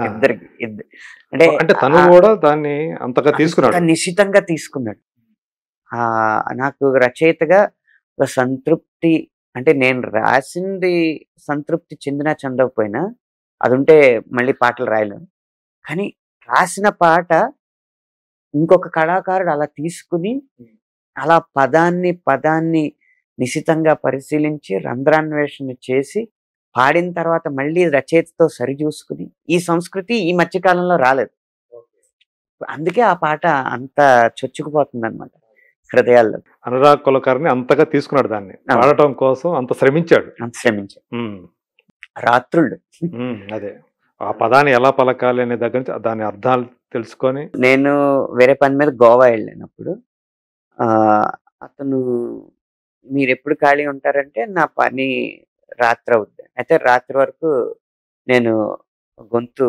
ఇద్దరికి అంటే అంటే తను కూడా దాన్ని అంతగా తీసుకున్నాడు, నిశ్చితంగా తీసుకున్నాడు. నాకు రచయితగా ఒక సంతృప్తి, అంటే నేను రాసింది సంతృప్తి చెందినా చెందకపోయినా అది ఉంటే మళ్ళీ పాటలు రాయలేను. కానీ రాసిన పాట ఇంకొక కళాకారుడు అలా తీసుకుని అలా పదాన్ని నిశితంగా పరిశీలించి రంధ్రాన్వేషణ చేసి పాడిన తర్వాత మళ్ళీ రచయితతో సరిచూసుకుని ఈ సంస్కృతి ఈ మధ్యకాలంలో రాలేదు. అందుకే ఆ పాట అంత చొచ్చుకుపోతుంది అనమాట హృదయాల్లో. అనురాగ్ కులకర్ణి అంతగా తీసుకున్నాడు దాన్ని పాడటం కోసం, అంత శ్రమించాడు. రాత్రుళ్ళు అదే ఆ పదాన్ని ఎలా పలకాలి అనే దగ్గర నుంచి దాని అర్థాలు తెలుసుకొని. నేను వేరే పని మీద గోవా వెళ్ళినప్పుడు అతను మీరు ఎప్పుడు ఖాళీ ఉంటారంటే నా పని రాత్రి అవుద్ది. అయితే రాత్రి వరకు నేను గొంతు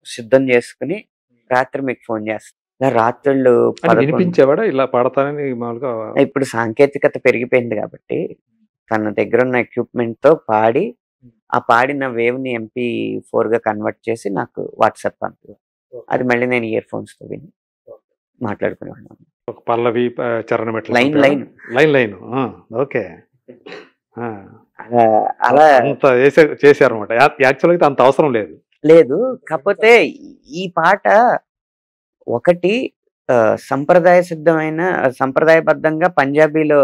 సిద్ధం చేసుకుని రాత్రి మీకు ఫోన్ చేస్తాను. రాత్రుళ్ళు వినిపించేవాడా ఇలా పాడతానని? మామూలుగా ఇప్పుడు సాంకేతికత పెరిగిపోయింది కాబట్టి తన దగ్గర ఉన్న ఎక్విప్మెంట్ తో పాడి ఆ పాడిన వేవ్ ని MP4 గా కన్వర్ట్ చేసి నాకు వాట్సాప్ పంపి అది మళ్ళీ నేను ఇయర్ ఫోన్స్ తో విని మాట్లాడుకునేవాడిని. ఒక పల్లవి చరణం లైన్. ఓకే, అలా చేశారు అనమాట. యాక్చువల్ అయితే అంత అవసరం లేదు. కాకపోతే ఈ పాట ఒకటి సంప్రదాయబద్ధంగా పంజాబీలో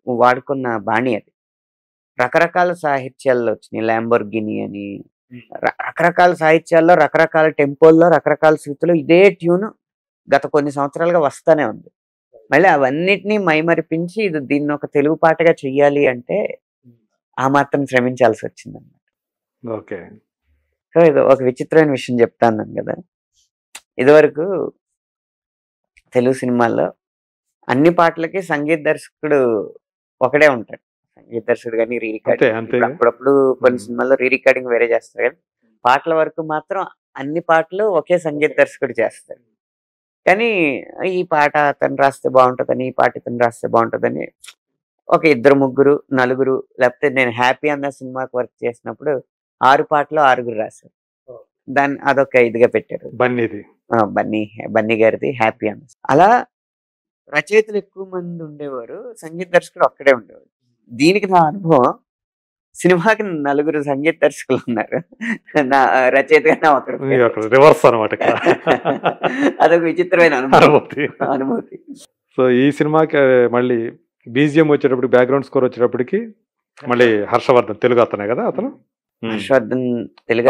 వాడుకున్న బాణి. అది రకరకాల సాహిత్యాల్లో వచ్చినాయి. ల్యాంబోర్గిని అని రకరకాల సాహిత్యాల్లో రకరకాల టెంపోల్లో రకరకాల శృతులు ఇదే ట్యూన్ గత కొన్ని సంవత్సరాలుగా వస్తానే ఉంది. మళ్ళీ అవన్నిటినీ మైమరిపించి దీన్ని ఒక తెలుగు పాటగా చెయ్యాలి అంటే ఆ మాత్రం శ్రమించాల్సి వచ్చింది అన్నమాట. ఓకే. సో ఇది ఒక విచిత్రమైన విషయం చెప్తాను కదా. ఇదివరకు తెలుగు సినిమాల్లో అన్ని పాటలకి సంగీత దర్శకుడు ఒకడే ఉంటాడు. సంగీత దర్శకుడు కానీ రీ రికార్డింగ్, అప్పుడప్పుడు కొన్ని సినిమాల్లో రీ రికార్డింగ్ వేరే చేస్తారు. కానీ పాటల వరకు మాత్రం అన్ని పాటలు ఒకే సంగీత దర్శకుడు చేస్తారు. కానీ ఈ పాట అతను రాస్తే బాగుంటుందని, ఈ పాట ఇతను రాస్తే బాగుంటుందని ఒక 2, 3, 4, లేకపోతే నేను హ్యాపీ అన్న సినిమాకి వర్క్ చేసినప్పుడు 6 పాటలు 6 రాశారు. దాన్ని అదొక ఇదిగా పెట్టారు. బన్నీ గారిది హ్యాపీ అన్న. అలా రచయితలు ఎక్కువ మంది ఉండేవారు, సంగీత దర్శకుడు ఒక్కడే ఉండేవారు. దీనికి నా అనుభవం, సినిమాకి 4 సంగీత దర్శకులు ఉన్నారు, నా రచయితగా రివర్స్ అనమాట. అదొక విచిత్రమైన అనుభూతి. సో ఈ సినిమాకి మళ్ళీ బీజిఎం వచ్చేటప్పుడు, బ్యాక్గ్రౌండ్ స్కోర్ వచ్చేటప్పటికి మళ్ళీ హర్షవర్ధన్, తెలుగు అతనే కదా అతను? హర్షవర్ధన్ తెలుగు.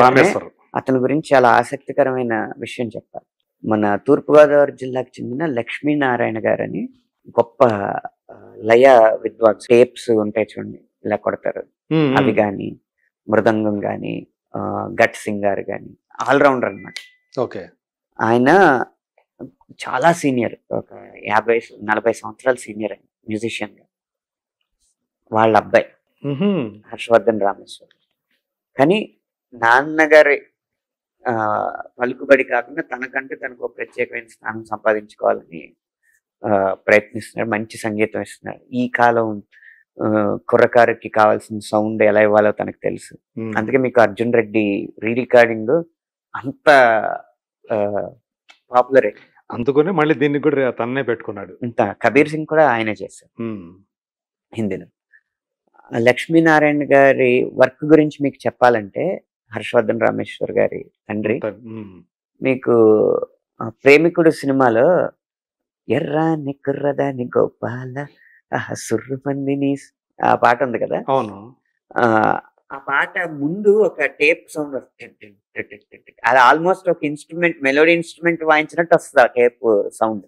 అతని గురించి చాలా ఆసక్తికరమైన విషయం చెప్పాలి. మన తూర్పుగోదావరి జిల్లాకు చెందిన లక్ష్మీనారాయణ గారు అని గొప్ప లయ విద్వాన్. టేప్స్ ఉంటాయి చూడండి, ఇలా కొడతారు, అవి కానీ, మృదంగం కానీ, గట్ సింగార్ కానీ, ఆల్రౌండర్ అన్నమాట. ఓకే. ఆయన చాలా సీనియర్, ఒక 50-40 సంవత్సరాలు సీనియర్ ఆయన మ్యూజిషియన్ గా. వాళ్ళ అబ్బాయి హర్షవర్ధన్ రామేశ్వర్. కానీ నాన్నగారి పలుకుబడి కాకుండా తనకంటే తనకు ఒక ప్రత్యేకమైన స్థానం సంపాదించుకోవాలని ప్రయత్నిస్తున్నాడు. మంచి సంగీతం ఇస్తున్నాడు. ఈ కాలం కుర్రకారుకి కావాల్సిన సౌండ్ ఎలా ఇవ్వాలో తనకు తెలుసు. అందుకే మీకు అర్జున్ రెడ్డి రీ రికార్డింగ్ అంత పాపులర్. అందుకనే మళ్ళీ దీన్ని కూడా తన్నే పెట్టుకున్నాడు. కబీర్ సింగ్ కూడా ఆయనే చేశారు హిందీలో. లక్ష్మీనారాయణ గారి వర్క్ గురించి మీకు చెప్పాలంటే, హర్షవర్ధన్ రామేశ్వర్ గారి తండ్రి, మీకు ప్రేమికుడు సినిమాలో ఎర్రాని కుర్రదాని గోపాల సుర్రు మందిని ఆ పాట ఉంది కదా. అవును. ఆ పాట ముందు ఒక టేప్ సౌండ్ వస్తుంది, అది ఆల్మోస్ట్ ఒక ఇన్స్ట్రుమెంట్, మెలోడీ ఇన్స్ట్రుమెంట్ వాయించినట్టు వస్తుంది ఆ టేప్ సౌండ్,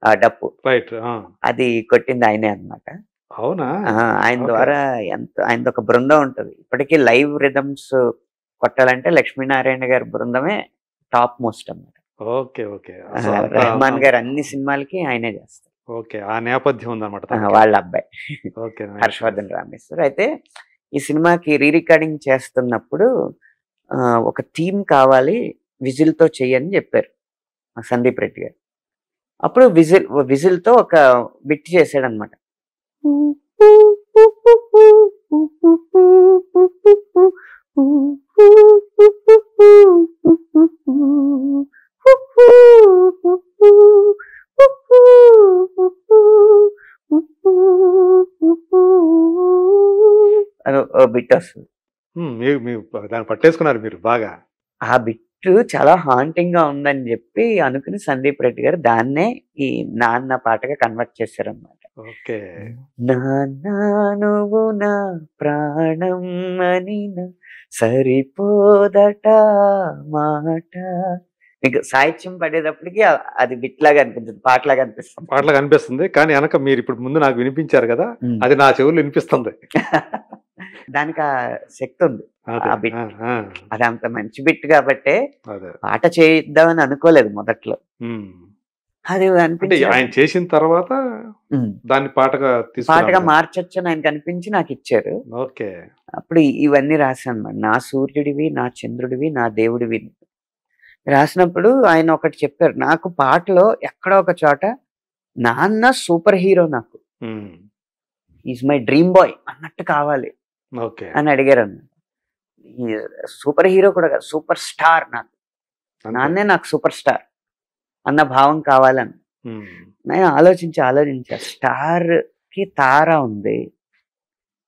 ఆ డప్పు. అది కొట్టింది ఆయనే అన్నమాట. అవునా? ఆయన ద్వారా ఆయనది ఒక బృందం ఉంటది. ఇప్పటికీ లైవ్ రిథమ్స్ కొట్టాలంటే లక్ష్మీనారాయణ గారి బృందమే టాప్ మోస్ట్ అన్నమాట. Okay, okay. రెహమాన్ గారు అన్ని సినిమాలకి ఆయనే చేస్తారు. ఓకే, ఆ నేపథ్యం ఉందన్నమాట. వాళ్ళ అబ్బాయి హర్షవర్ధన్ రామేశ్వర్. అయితే ఈ సినిమాకి రీ రికార్డింగ్ చేస్తున్నప్పుడు ఒక థీమ్ కావాలి, విజిల్ తో చెయ్యని చెప్పారు సందీప్ రెడ్డి గారు. అప్పుడు విజిల్ తో ఒక బిట్ చేశాడు అనమాట. బిట్ వస్తుంది. మీరు దాన్ని పట్టేసుకున్నారు మీరు బాగా. ఆ బిట్ చాలా హాంటింగ్ గా ఉందని చెప్పి అనుకుని సందీప్ రెడ్డి గారు దాన్నే ఈ నాన్న పాటగా కన్వర్ట్ చేశారన్నమాట. ఓకే. నాన్న నువ్వు నా ప్రాణం అని సరిపోదట మాట. మీకు సాహిత్యం పడేటప్పటికి అది బిట్ లాగా అనిపించదు, పాటలాగా అనిపిస్తుంది. పాటలాగా అనిపిస్తుంది, కానీ వెనక మీరు ఇప్పుడు ముందు నాకు వినిపించారు కదా, అది నా చెవులు వినిపిస్తుంది. దానికి ఆ శక్తి ఉంది. ఆ బిట్ అది అంత మంచి బిట్ కాబట్టే పాట చేద్దామని అనుకోలేదు మొదట్లో. అది అనిపించి ఆయన చేసిన తర్వాత దాన్ని పాటగా మార్చొచ్చని ఆయనకు అనిపించి నాకు ఇచ్చారు. ఓకే. అప్పుడు ఇవన్నీ రాశాను అన్నమాట. నా సూర్యుడివి, నా చంద్రుడివి, నా దేవుడివి రాసినప్పుడు ఆయన ఒకటి చెప్పారు, నాకు పాటలో ఎక్కడో ఒక చోట నాన్న సూపర్ హీరో, నాకు ఈజ్ మై డ్రీమ్ బాయ్ అన్నట్టు కావాలి అని అడిగారు అన్న. సూపర్ హీరో కూడా కాదు, సూపర్ స్టార్, నాకు నాన్నే నాకు సూపర్ స్టార్ అన్న భావం కావాలని నేను ఆలోచించా. స్టార్ కి తార ఉంది,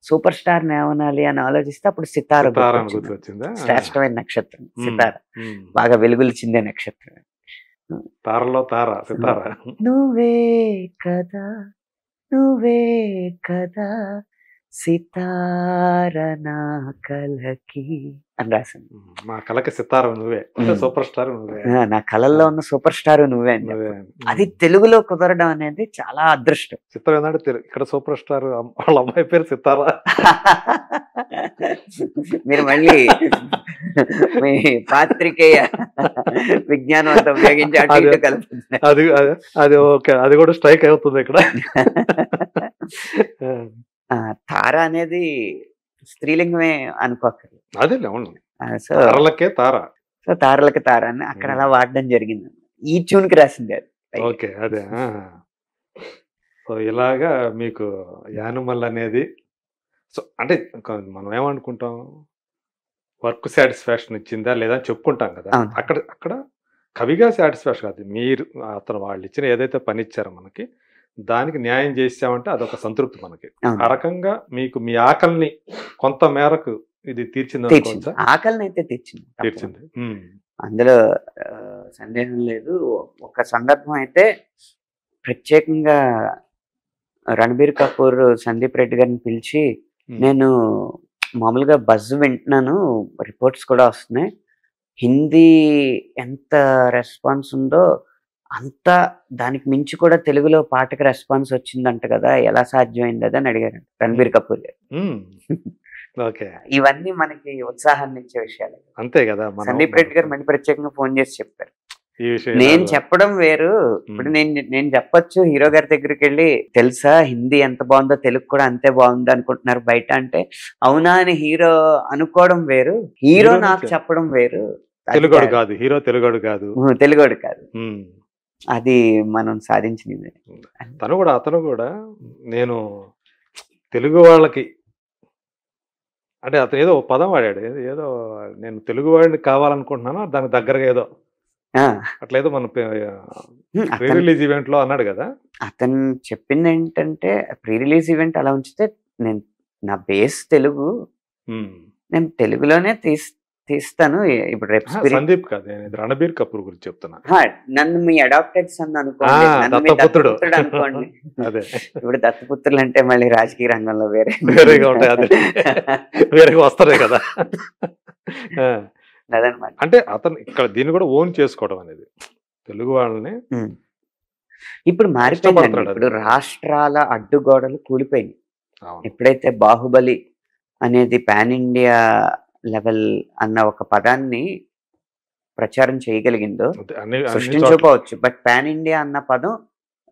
సూపర్ స్టార్ ఏమనాలి అని ఆలోచిస్తే అప్పుడు సితార శ్రేష్టమైన నక్షత్రం సితార, బాగా వెలుగులు చిందే నక్షత్రం. తారలో తార సితార. నువ్వే కదా నువ్వే కదా సితార నా కలకి అని రాశాను. మా కలకి సితార నువ్వే, సూపర్ స్టార్ నువ్వే, నా కళల్లో ఉన్న సూపర్ స్టార్ నువ్వే అని. అది తెలుగులో కుదరడం అనేది చాలా అదృష్టం. సితార ఏంటంటే ఇక్కడ సూపర్ స్టార్ వాళ్ళ అమ్మాయి పేరు సితార. మీరు మళ్ళీ మీ పాత్రికేయ విజ్ఞానం అంతా ఉపయోగించి అది అది ఓకే, అది కూడా స్ట్రైక్ అవుతుంది ఇక్కడ. తార అనేది స్త్రీలింగమే అనుకోకర్లేదు. అదే తారలకే తార. సో తారలకి తార అని అక్కడ అలా వాడడం జరిగింది. ఈ ట్యూన్ కి రాసింది అది. ఓకే, అదే. సో ఇలాగా మీకు యానిమల్ అనేది, సో అంటే మనం ఏమనుకుంటాం, వర్క్ సాటిస్ఫాక్షన్ ఇచ్చిందా లేదా అని చెప్పుకుంటాం కదా. అక్కడ కవిగా సాటిస్ఫాక్షన్ కాదు, మీరు వాళ్ళు ఇచ్చిన ఏదైతే పని ఇచ్చారో మనకి దానికి న్యాయం చేసామంటే అదొక సంతృప్తి మనకి. ఆ రకంగా మీకు మీ ఆకలిని కొంత మేరకు ఇది తీర్చింది. ఆకలిని అయితే తీర్చింది, అందులో సందేహం లేదు. ఒక సందర్భం అయితే ప్రత్యేకంగా రణబీర్ కపూర్ సందీప్ రెడ్డి గారిని పిలిచి, నేను మామూలుగా బజ్ వింటున్నాను, రిపోర్ట్స్ కూడా వస్తున్నాయి, హిందీ ఎంత రెస్పాన్స్ ఉందో అంతా దానికి మించి కూడా తెలుగులో పాటకి రెస్పాన్స్ వచ్చిందంట కదా, ఎలా సాధ్యమైంది అది అని అడిగారు రణబీర్ కపూర్ గారు. ఇవన్నీ మనకి ఉత్సాహాన్ని ఇచ్చే విషయాలు, అంతే కదా. సందీప్ రెడ్డి గారు మళ్ళీ ప్రత్యేకంగా ఫోన్ చేసి చెప్పారు, నేను చెప్పడం వేరు, ఇప్పుడు నేను చెప్పొచ్చు హీరో గారి దగ్గరికి వెళ్ళి, తెలుసా హిందీ ఎంత బాగుందో తెలుగు కూడా అంతే బాగుంది అనుకుంటున్నారు బయట అంటే, అవునా అని హీరో అనుకోవడం వేరు, హీరో నాకు చెప్పడం వేరు. తెలుగోడు కాదు హీరో, తెలుగోడు కాదు, అది మనం సాధించింది. అతను కూడా నేను తెలుగు వాళ్ళకి అంటే అతను ఏదో పదం వాడాడు, ఏదో నేను తెలుగు వాడిని కావాలనుకుంటున్నాను దానికి దగ్గరగా ఏదో అట్లేదో మన ప్రీ రిలీజ్ ఈవెంట్ లో అన్నాడు కదా. అతను చెప్పింది ఏంటంటే, ప్రీ రిలీజ్ ఈవెంట్ అలా ఉంచితే నేను నా బేస్ తెలుగు, నేను తెలుగులోనే తీస్తాను. ఇప్పుడు సందీప్ కాదు, రణబీర్ కపూర్ గురించి చెప్తున్నా. నన్ను మీ అడాప్టెడ్ సన్ అనుకోండి, అనుకోండి. ఇప్పుడు దత్తపుత్రులు అంటే మళ్ళీ రాజకీయ రంగంలో వేరేగా ఉంటాయి, వేరేగా వస్తారే కదా. అదనమాట. అంటే అతను ఇక్కడ దీన్ని కూడా ఓన్ చేసుకోవడం అనేది తెలుగు వాళ్ళని ఇప్పుడు మారిపోయింది. ఇప్పుడు రాష్ట్రాల అడ్డుగోడలు కూలిపోయినాయి. ఎప్పుడైతే బాహుబలి అనేది పాన్ ఇండియా లెవెల్ అన్న ఒక పదాన్ని ప్రచారం చేయగలిగిందో, సృష్టించకపోవచ్చు, బట్ పాన్ ఇండియా అన్న పదం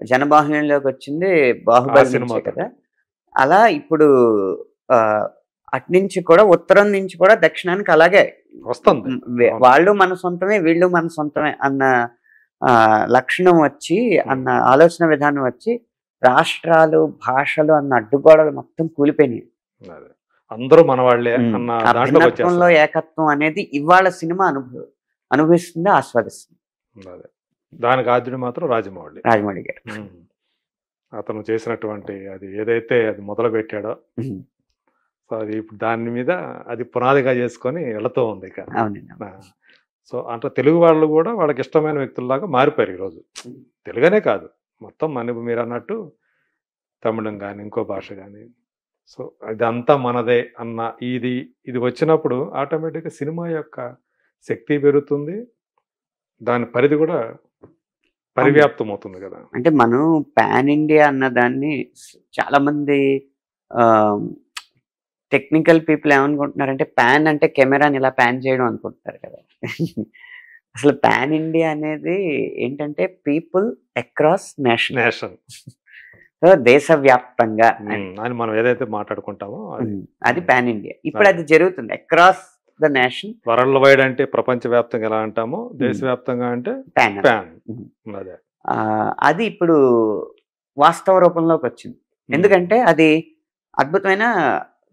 జనబాహుళ్యంలోకి వచ్చింది బాహుబలి నుంచే కదా. అలా ఇప్పుడు అట్నుంచి కూడా ఉత్తరం నుంచి కూడా దక్షిణానికి అలాగే వస్తుంది, వాళ్ళు మన సొంతమే వీళ్ళు మన సొంతమే అన్న లక్షణం వచ్చి, అన్న ఆలోచన విధానం వచ్చి, రాష్ట్రాలు భాషలు అన్న అడ్డుగోడలు మొత్తం కూలిపోయినాయి. అందరూ మన వాళ్ళే అన్న భిన్నత్వంలో ఏకత్వం అనేది ఇవాళ సినిమా అనుభవిస్తుంది, ఆస్వాదిస్తుంది. దానికి ఆద్యుడు మాత్రం రాజమౌళి గారు. అతను చేసినటువంటి అది ఏదైతే అది మొదలు పెట్టాడో సో అది ఇప్పుడు దాని మీద అది పునాదిగా చేసుకొని వెళుతూ ఉంది ఇక. అవునండి. ఆ! సో అంటే తెలుగు వాళ్ళు కూడా వాళ్ళకి ఇష్టమైన వ్యక్తుల్లాగా మారిపోయారు ఈరోజు. తెలుగనే కాదు, మొత్తం మీరన్నట్టు తమిళం గాని, ఇంకో భాష గాని. సో ఇదంతా మనదే అన్న ఇది వచ్చినప్పుడు ఆటోమేటిక్‌గా సినిమా యొక్క శక్తి పెరుగుతుంది. దాని పరిధి కూడా అవును. పరివ్యాప్తమవుతుంది కదా! అంటే మనం పాన్ ఇండియా అన్నదాన్ని చాలా మంది ఆహ్, టెక్నికల్ పీపుల్ ఏమనుకుంటున్నారంటే పాన్ అంటే కెమెరాని ఇలా పాన్ చేయడం అనుకుంటున్నారు కదా! అసలు పాన్ ఇండియా అనేది ఏంటంటే people across nation. Nation. So దేశవ్యాప్తంగా అని. అని మనం ఏదైతే మాట్లాడుకుంటామో అది. అది పాన్ ఇండియా. ఇప్పుడు అది జరుగుతుంది across the nation. World wide అంటే ప్రపంచవ్యాప్తంగా ఎలా అంటామో, దేశవ్యాప్తంగా అంటే పాన్. పాన్. అదే. అది ఇప్పుడు వాస్తవ రూపంలోకి వచ్చింది. ఎందుకంటే అది అద్భుతమైన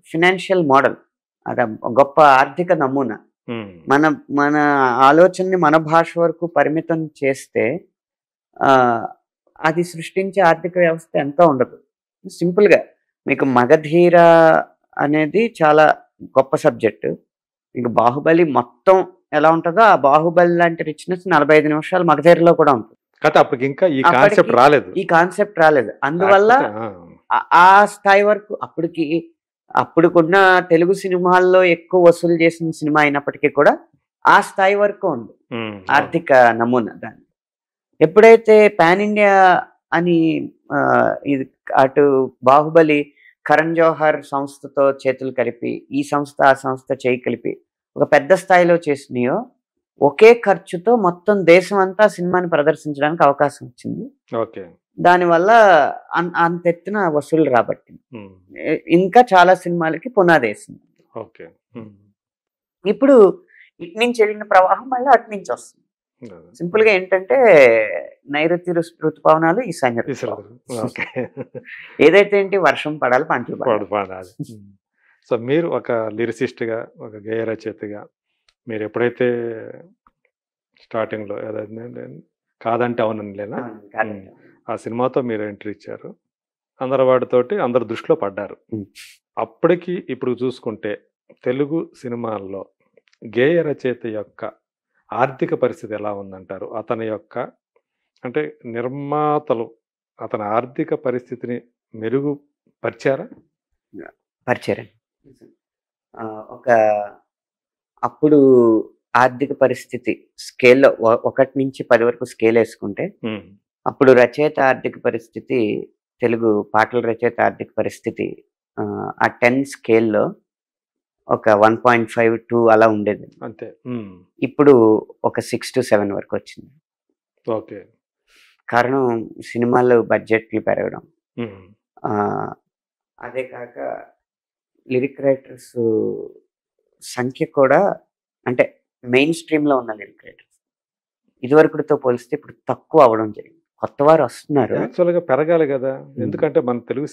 ఫినాన్షియల్ మోడల్. అది గొప్ప ఆర్థిక నమూనా. మన మన ఆలోచనని మన భాష వరకు పరిమితం చేస్తే అది సృష్టించే ఆర్థిక వ్యవస్థ ఎంతో ఉండదు. సింపుల్‌గా మీకు 'మగధీర' అనేది చాలా గొప్ప సబ్జెక్టు. మీకు 'బాహుబలి' మొత్తం ఎలా ఉంటదో, ఆ 'బాహుబలి' లాంటి రిచ్‌నెస్ 45 నిమిషాలు 'మగధీర'లో కూడా ఉంటుంది. కాకపోతే అప్పటికి ఇంకా ఈ కాన్సెప్ట్ రాలేదు. ఈ కాన్సెప్ట్ రాలేదు. అందువల్ల ఆ స్థాయి వరకు అప్పుడుకున్న తెలుగు సినిమాల్లో ఎక్కువ వసూలు చేసిన సినిమా అయినప్పటికీ కూడా ఆ స్థాయి వరకు ఉంది ఆర్థిక నమూనా దాన్ని. ఎప్పుడైతే పాన్ ఇండియా అని ఇది అటు 'బాహుబలి' కరణ్ జోహర్ సంస్థతో చేతులు కలిపి, ఈ సంస్థ ఆ సంస్థ చేయి కలిపి ఒక పెద్ద స్థాయిలో చేసినాయో, ఒకే ఖర్చుతో మొత్తం దేశం అంతా సినిమాని ప్రదర్శించడానికి అవకాశం వచ్చింది. ఓకే. దానివల్ల అంత ఎత్తున వసూలు రాబట్టింది. ఇంకా చాలా సినిమాలకి పునాదేసింది. ఓకే. ఇప్పుడు ఇటు నుంచి వెళ్ళిన ప్రవాహం మళ్ళీ అటు నుంచి వస్తుంది. సింపుల్ గా ఏంటంటే నైరుతి ఋతుపవనాలు, ఈశాన్య ఏదైతే ఏంటి వర్షం పడాలి, పంటలు పడాలి. సో మీరు ఒక లిరిసిస్ట్ గా, ఒక గేయ రచయితగా మీరు ఎప్పుడైతే స్టార్టింగ్ లో ఏదైతే కాదంటే అవునలేనా ఆ సినిమాతో మీరు ఎంట్రీ ఇచ్చారు, అందరు వాటితోటి అందరు దృష్టిలో పడ్డారు. అప్పటికి ఇప్పుడు చూసుకుంటే తెలుగు సినిమాల్లో గేయ రచయిత యొక్క ఆర్థిక పరిస్థితి ఎలా ఉందంటారు? అతని యొక్క అంటే నిర్మాతలు అతని ఆర్థిక పరిస్థితిని మెరుగుపరిచారా? పరిచారండి. అప్పుడు ఆర్థిక పరిస్థితి స్కేల్లో 1 నుంచి 10 వరకు స్కేల్ వేసుకుంటే, అప్పుడు రచయిత ఆర్థిక పరిస్థితి, తెలుగు పాటల రచయిత ఆర్థిక పరిస్థితి ఆ 10 స్కేల్లో ఒక 1.5 2 అలా ఉండేది అంతే. ఇప్పుడు ఒక 6 to 7 వరకు వచ్చింది. ఓకే. కారణం సినిమాలు బడ్జెట్లు పెరగడం, అదే కాక లిరిక్ రైటర్స్ సంఖ్య కూడా, అంటే మెయిన్ స్ట్రీమ్ లో ఉన్న లిరిక్ రైటర్స్ ఇదివరకుతో పోలిస్తే ఇప్పుడు తక్కువ అవడం జరిగింది. కొత్త వారు వస్తున్నారు. యాక్చువల్గా పెరగాలి కదా, ఎందుకంటే మన తెలుగు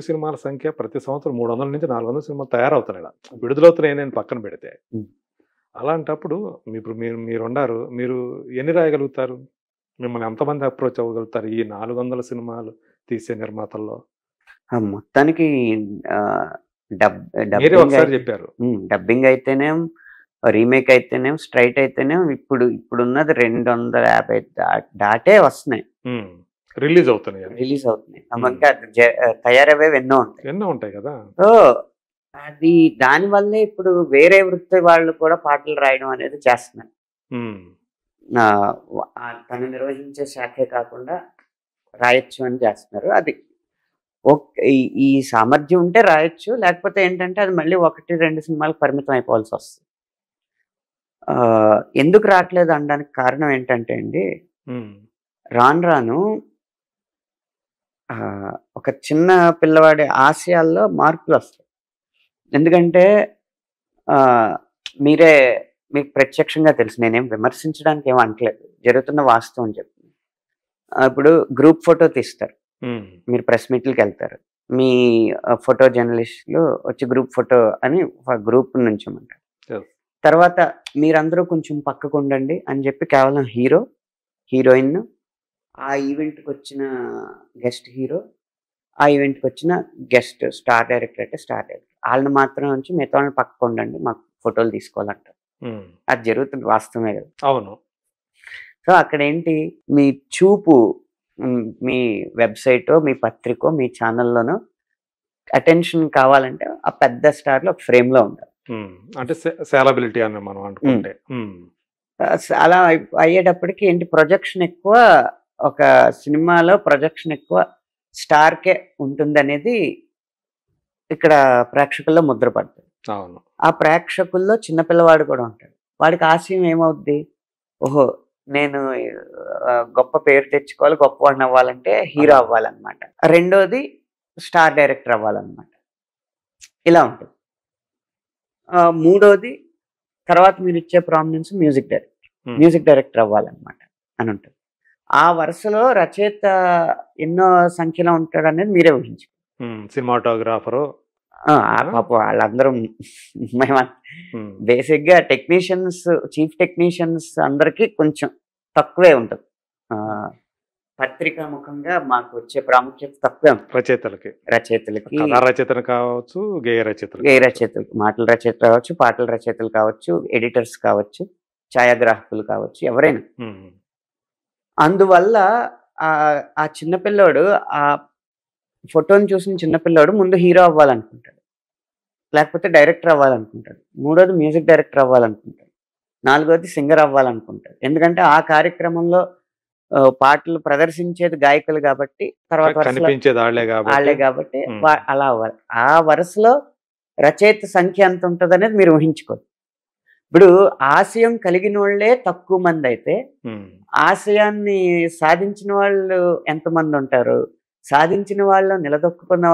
సినిమాల సంఖ్య ప్రతి సంవత్సరం 300 నుంచి 400 సినిమాలు తయారవుతున్నాయి, విడుదలవుతున్నాయి నేను పక్కన పెడితే. అలాంటప్పుడు ఇప్పుడు మీరున్నారు, మీరు ఎన్ని రాయగలుగుతారు? మిమ్మల్ని ఎంతమంది అప్రోచ్ అవ్వగలుగుతారు ఈ 400 సినిమాలు తీసే నిర్మాతల్లో? మొత్తానికి చెప్పారు, డబ్బింగ్ అయితేనేం, రీమేక్ అయితేనేం, స్ట్రైట్ అయితేనేం ఇప్పుడున్నది 250 దాటే వస్తున్నాయి, రిలీజ్ అవుతున్నాయి. ఇంకా తయారయ్యేవి ఎన్నో ఉంటాయి కదా. సో అది దానివల్లే ఇప్పుడు వేరే వృత్తి వాళ్ళు కూడా పాటలు రాయడం అనేది చేస్తున్నారు. తను నిర్వహించే శాఖే కాకుండా రాయొచ్చు అని చేస్తున్నారు. అది ఈ సామర్థ్యం ఉంటే రాయొచ్చు, లేకపోతే ఏంటంటే అది మళ్ళీ 1-2 సినిమాలకు పరిమితం అయిపోవాల్సి వస్తుంది. ఎందుకు రావట్లేదు అనడానికి కారణం ఏంటంటే అండి, రాను ఒక చిన్న పిల్లవాడి ఆశయాల్లో మార్పులు వస్తాయి. ఎందుకంటే మీకు ప్రత్యక్షంగా తెలుసు, నేనేం విమర్శించడానికి ఏం అనట్లేదు, జరుగుతున్న వాస్తవం చెప్తుంది. ఇప్పుడు గ్రూప్ ఫోటో తీస్తారు, మీరు ప్రెస్ మీట్లకి వెళ్తారు, మీ ఫోటో జర్నలిస్టులు వచ్చి గ్రూప్ ఫోటో అని గ్రూప్ నుంచి అంటారు. తర్వాత మీరందరూ కొంచెం పక్కకు ఉండండి అని చెప్పి కేవలం హీరో, హీరోయిన్, ఆ ఈవెంట్కి వచ్చిన గెస్ట్ హీరో, ఆ ఈవెంట్కి వచ్చిన గెస్ట్ స్టార్ డైరెక్టర్ అయితే స్టార్ డైరెక్టర్, వాళ్ళని మాత్రం ఉంచి మిగతా వాళ్ళని పక్కకు ఉండండి, మాకు ఫోటోలు తీసుకోవాలంటారు. అది జరుగుతుంది, వాస్తవమే కదా. అవును. సో అక్కడ ఏంటి, మీ చూపు మీ వెబ్సైటో మీ పత్రికో మీ ఛానల్లోనో అటెన్షన్ కావాలంటే ఆ పెద్ద స్టార్లు ఒక ఫ్రేమ్లో ఉంటారు. అంటే సేలబిలిటీ అని మనం అనుకుంటే అలా అయ్యేటప్పటికి ఏంటి, ప్రొజెక్షన్ ఎక్కువ, ఒక సినిమాలో ప్రొజెక్షన్ ఎక్కువ స్టార్కే ఉంటుంది అనేది ఇక్కడ ప్రేక్షకుల్లో ముద్ర పడుతుంది. అవును. ఆ ప్రేక్షకుల్లో చిన్నపిల్లవాడు కూడా ఉంటాడు. వాడికి ఆశయం ఏమవుద్ది, ఓహో నేను గొప్ప పేరు తెచ్చుకోవాలి, గొప్పవాడిని అవ్వాలంటే హీరో అవ్వాలన్నమాట. రెండోది స్టార్ డైరెక్టర్ అవ్వాలన్నమాట. ఇలా ఉంటుంది. మూడోది తర్వాత మీరు ఇచ్చే ప్రామినెన్స్ మ్యూజిక్ డైరెక్టర్ అవ్వాలన్నమాట అని ఉంటుంది. ఆ వరుసలో రచయిత ఎన్నో సంఖ్యలో ఉంటాడు అనేది మీరే ఊహించు. సినిమాటోగ్రాఫరు పాప వాళ్ళందరూ మేము బేసిక్గా టెక్నీషియన్స్, చీఫ్ టెక్నీషియన్స్ అందరికీ కొంచెం తక్కువే ఉంటుంది. పత్రికా ముఖంగా మాకు వచ్చే ప్రాముఖ్యత తక్కువే ఉంటుంది. రచయితలకి రచయితలు కావచ్చు, గేయ రచయితలకి, మాటల రచయితలు కావచ్చు, పాటల రచయితలు కావచ్చు, ఎడిటర్స్ కావచ్చు, ఛాయాగ్రాహకులు కావచ్చు, ఎవరైనా. అందువల్ల ఆ చిన్నపిల్లోడు, ఆ ఫోటోని చూసిన చిన్నపిల్లోడు ముందు హీరో అవ్వాలనుకుంటాడు, లేకపోతే డైరెక్టర్ అవ్వాలనుకుంటాడు, మూడోది మ్యూజిక్ డైరెక్టర్ అవ్వాలనుకుంటాడు, నాలుగోది సింగర్ అవ్వాలనుకుంటాడు. ఎందుకంటే ఆ కార్యక్రమంలో పాటలు ప్రదర్శించేది గాయకులు కాబట్టి, తర్వాత కనిపించేది వాళ్ళే కాబట్టి అలా అవ్వాలి. ఆ వరుసలో రచయిత సంఖ్య ఎంత ఉంటుంది అనేది మీరు ఊహించుకోండి. ఇప్పుడు ఆశయం కలిగిన వాళ్ళే తక్కువ మంది అయితే ఆశయాన్ని సాధించిన వాళ్ళు ఎంతమంది ఉంటారు, సాధించిన వాళ్ళు నిలదొక్కున్న